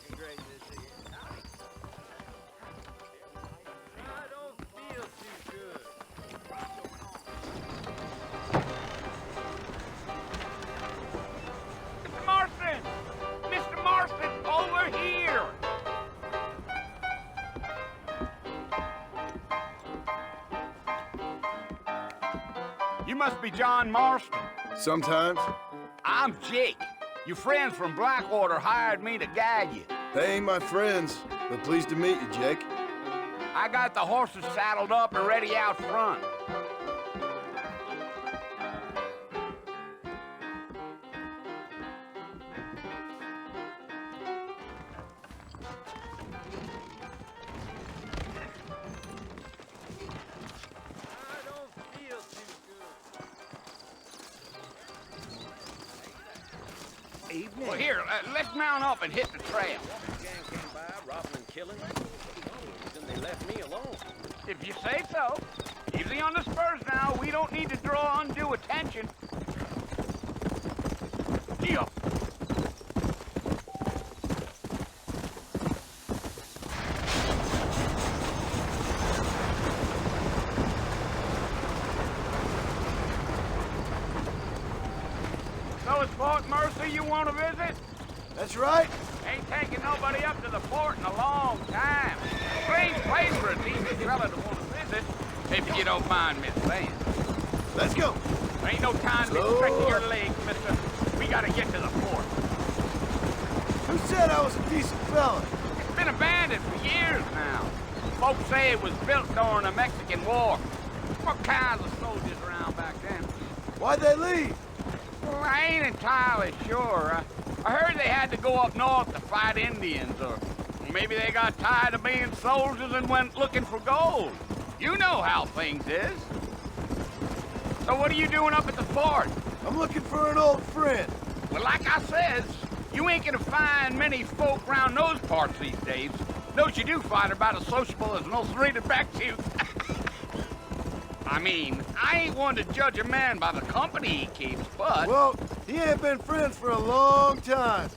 looking great this year. I don't feel too good. Mr. Marston! Mr. Marston, over here! You must be John Marston. Sometimes. I'm Jake. Your friends from Blackwater hired me to guide you. They ain't my friends, but pleased to meet you, Jake. I got the horses saddled up and ready out front. I don't feel too good. Evening. Well, here, let's mount up and hit the trail. The gang came by, robbing and killing. Then they left me alone. If you say so. Easy on the spurs now. We don't need to draw undue attention. Gee up. So it's Fort Mercy you want to visit? That's right. Ain't taking nobody up to the fort in a long time. Strange place for a decent fella to want to visit, if you don't mind me saying. Let's go. There ain't no time to be So- stretching your legs, mister. We gotta get to the fort. Who said I was a decent fella? It's been abandoned for years now. Folks say it was built during the Mexican War. What kinds of soldiers around back then? Why'd they leave? Well, I ain't entirely sure. I heard they had to go up north to fight Indians, or maybe they got tired of being soldiers and went looking for gold. You know how things is. So what are you doing up at the fort? I'm looking for an old friend. Well, like I says, you ain't gonna find many folk round those parts these days. Those you do find are about as sociable as an ulcerated back tooth. I mean, I ain't one to judge a man by the company he keeps, but... Well, he ain't been friends for a long time.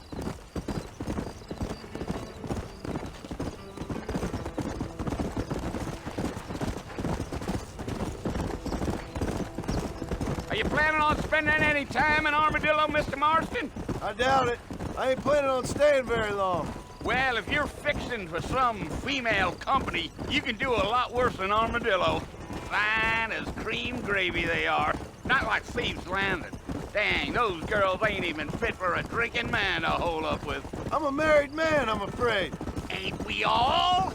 Are you planning on spending any time in Armadillo, Mr. Marston? I doubt it. I ain't planning on staying very long. Well, if you're fixing for some female company, you can do a lot worse than Armadillo. Fine as cream gravy they are. Not like Thieves Landing. Dang, those girls ain't even fit for a drinking man to hole up with. I'm a married man, I'm afraid. Ain't we all?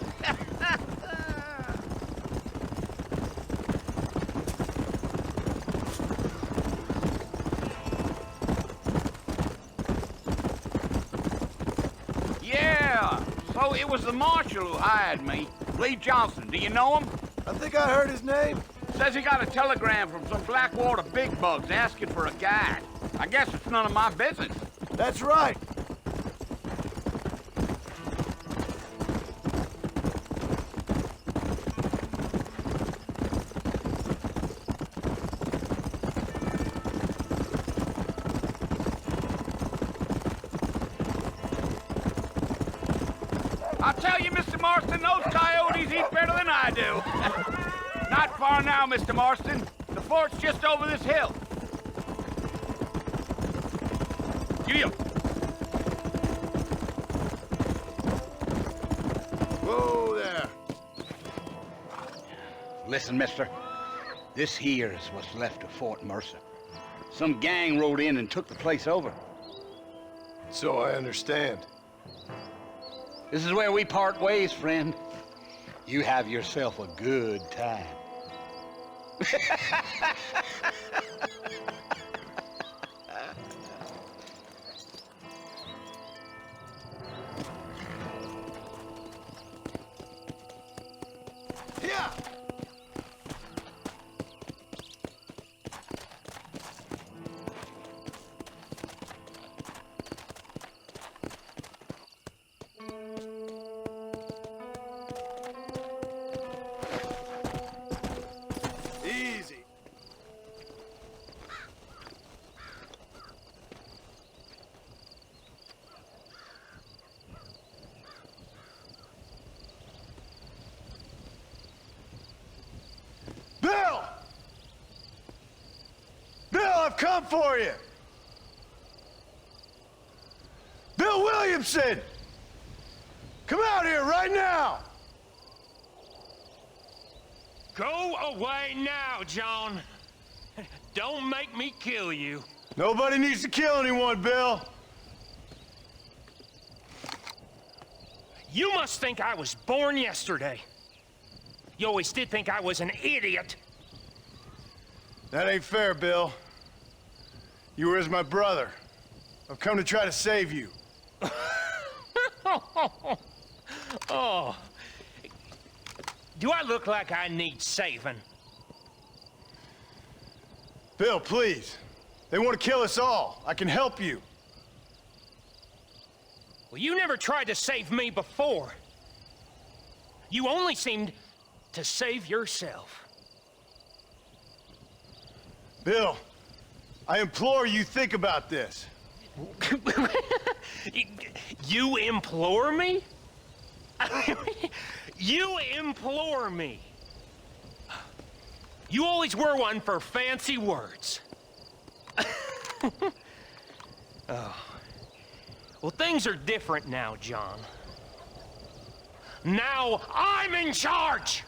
Yeah, so it was the marshal who hired me. Lee Johnson, do you know him? I think I heard his name. Says he got a telegram from some Blackwater big bugs asking for a guide. I guess it's none of my business. That's right. I'll tell you, Mr. Marston, those coyotes eat better than I do. Not far now, Mr. Marston. The fort's just over this hill. Giddy up. Whoa there. Listen, mister. This here is what's left of Fort Mercer. Some gang rode in and took the place over. So I understand. This is where we part ways, friend. You have yourself a good time. Yeah. Easy. come for you! Bill Williamson! Come out here right now! Go away now, John. Don't make me kill you. Nobody needs to kill anyone, Bill. You must think I was born yesterday. You always did think I was an idiot. That ain't fair, Bill. You were as my brother. I've come to try to save you. Oh. Do I look like I need saving? Bill, please. They want to kill us all. I can help you. Well, you never tried to save me before. You only seemed to save yourself. Bill, I implore you think about this. You implore me? You implore me. You always were one for fancy words. Oh. Well, things are different now, John. Now I'm in charge!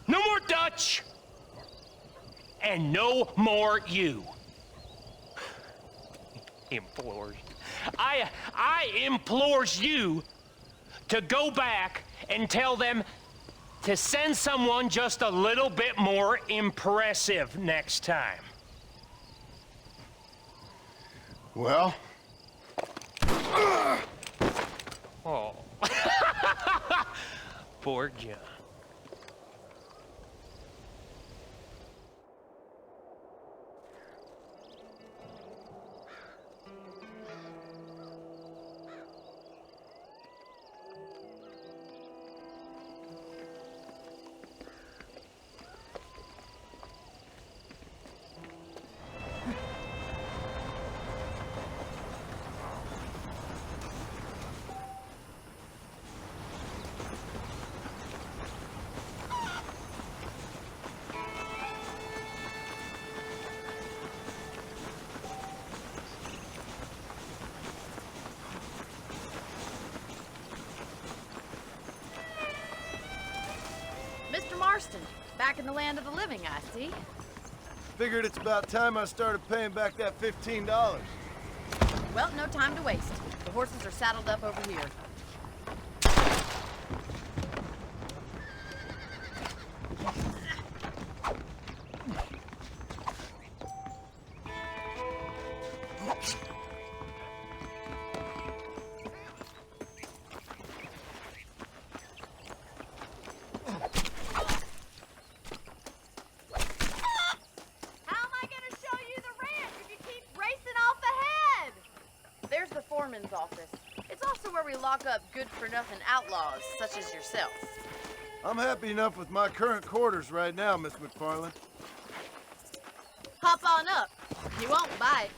No more Dutch! And no more you. Implores. I implores you to go back and tell them to send someone just a little bit more impressive next time. Well? Oh. Poor John. Mr. Marston, back in the land of the living, I see. Figured it's about time I started paying back that $15. Well, no time to waste. The horses are saddled up over here. Office. It's also where we lock up good-for-nothing outlaws, such as yourself. I'm happy enough with my current quarters right now, Miss McFarland. Hop on up. You won't bite.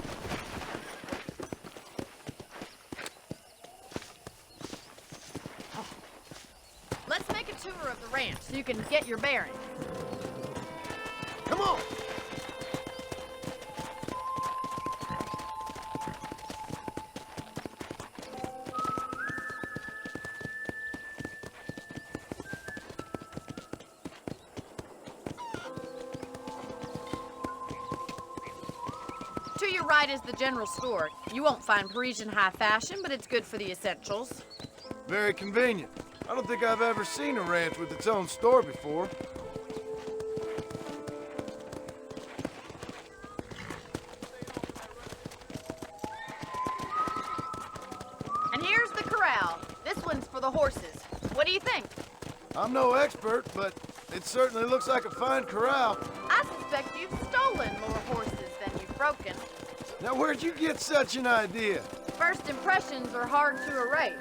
Let's make a tour of the ranch so you can get your bearings. Come on! To your right is the general store. You won't find Parisian high fashion, but it's good for the essentials. Very convenient. I don't think I've ever seen a ranch with its own store before. And here's the corral. This one's for the horses. What do you think? I'm no expert, but it certainly looks like a fine corral. I suspect you've stolen more horses than you've broken. Now, where'd you get such an idea? First impressions are hard to erase.